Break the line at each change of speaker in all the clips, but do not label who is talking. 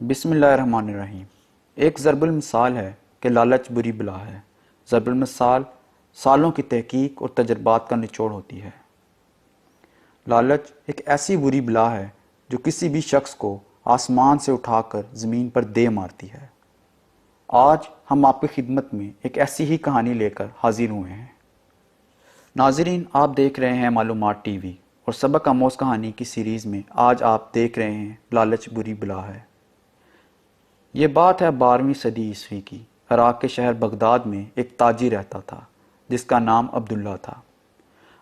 بسم اللہ الرحمن الرحیم۔ ایک ضرب المثال ہے کہ لالچ بری بلا ہے۔ ضرب المثال سالوں کی تحقیق اور تجربات کا نچوڑ ہوتی ہے۔ لالچ ایک ایسی بری بلا ہے جو کسی بھی شخص کو آسمان سے اٹھا کر زمین پر دے مارتی ہے۔ آج ہم آپ کی خدمت میں ایک ایسی ہی کہانی لے کر حاضر ہوئے ہیں۔ ناظرین، آپ دیکھ رہے ہیں معلومات ٹی وی اور سبق آموز کہانی کی سیریز میں آج آپ دیکھ رہے ہیں لالچ بری بلا ہے۔ یہ بات ہے 12ویں صدی عیسوی کی۔ عراق کے شہر بغداد میں ایک تاجر رہتا تھا جس کا نام عبداللہ تھا۔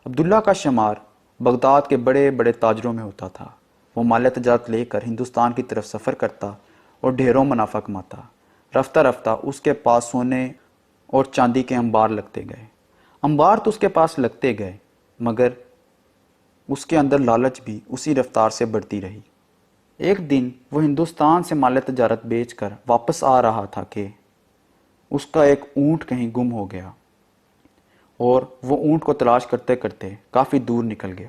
عبداللہ کا شمار بغداد کے بڑے بڑے تاجروں میں ہوتا تھا۔ وہ مال تجارت لے کر ہندوستان کی طرف سفر کرتا اور ڈھیروں منافع کماتا۔ رفتہ رفتہ اس کے پاس سونے اور چاندی کے انبار لگتے گئے۔ انبار تو اس کے پاس لگتے گئے مگر اس کے اندر لالچ بھی اسی رفتار سے بڑھتی رہی۔ ایک دن وہ ہندوستان سے مال تجارت بیچ کر واپس آ رہا تھا کہ اس کا ایک اونٹ کہیں گم ہو گیا اور وہ اونٹ کو تلاش کرتے کرتے کافی دور نکل گیا۔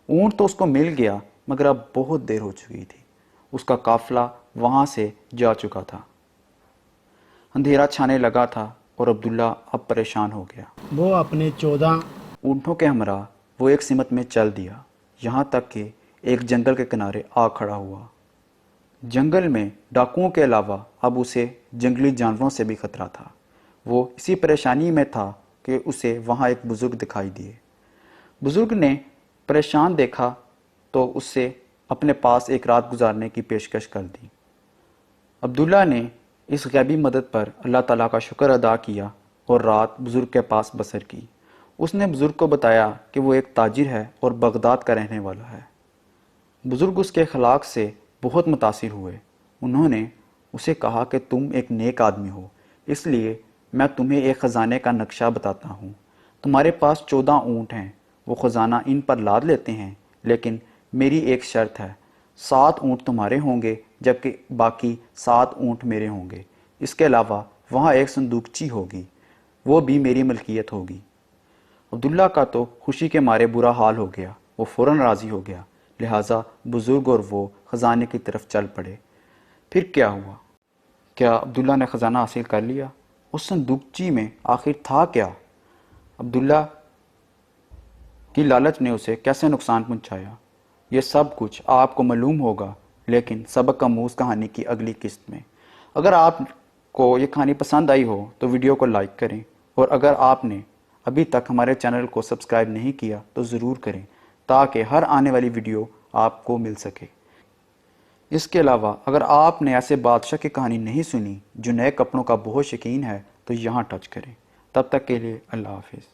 اونٹ تو اس کو مل گیا مگر اب بہت دیر ہو چکی تھی۔ اس کا قافلہ وہاں سے جا چکا تھا۔ اندھیرا چھانے لگا تھا اور عبداللہ اب پریشان ہو گیا۔
وہ اپنے 14
اونٹوں کے ہمراہ وہ ایک سمت میں چل دیا، یہاں تک کہ ایک جنگل کے کنارے آ کھڑا ہوا۔ جنگل میں ڈاکوؤں کے علاوہ اب اسے جنگلی جانوروں سے بھی خطرہ تھا۔ وہ اسی پریشانی میں تھا کہ اسے وہاں ایک بزرگ دکھائی دیے۔ بزرگ نے پریشان دیکھا تو اس سے اپنے پاس ایک رات گزارنے کی پیشکش کر دی۔ عبداللہ نے اس غیبی مدد پر اللہ تعالیٰ کا شکر ادا کیا اور رات بزرگ کے پاس بسر کی۔ اس نے بزرگ کو بتایا کہ وہ ایک تاجر ہے اور بغداد کا رہنے والا ہے۔ بزرگ اس کے اخلاق سے بہت متاثر ہوئے۔ انہوں نے اسے کہا کہ تم ایک نیک آدمی ہو، اس لیے میں تمہیں ایک خزانے کا نقشہ بتاتا ہوں۔ تمہارے پاس 14 اونٹ ہیں، وہ خزانہ ان پر لاد لیتے ہیں، لیکن میری ایک شرط ہے، 7 اونٹ تمہارے ہوں گے جبکہ باقی 7 اونٹ میرے ہوں گے۔ اس کے علاوہ وہاں ایک صندوقچی ہوگی، وہ بھی میری ملکیت ہوگی۔ عبداللہ کا تو خوشی کے مارے برا حال ہو گیا۔ وہ فوراً راضی ہو گیا، لہٰذا بزرگ اور وہ خزانے کی طرف چل پڑے۔ پھر کیا ہوا؟ کیا عبداللہ نے خزانہ حاصل کر لیا؟ اس صندوقچی میں آخر تھا کیا؟ عبداللہ کی لالچ نے اسے کیسے نقصان پہنچایا؟ یہ سب کچھ آپ کو معلوم ہوگا، لیکن سبق آموز کہانی کی اگلی قسط میں۔ اگر آپ کو یہ کہانی پسند آئی ہو تو ویڈیو کو لائک کریں، اور اگر آپ نے ابھی تک ہمارے چینل کو سبسکرائب نہیں کیا تو ضرور کریں تاکہ ہر آنے والی ویڈیو آپ کو مل سکے۔ اس کے علاوہ اگر آپ نے ایسے بادشاہ کی کہانی نہیں سنی جو نئے کپڑوں کا بہت شوقین ہے تو یہاں ٹچ کریں۔ تب تک کے لیے اللہ حافظ۔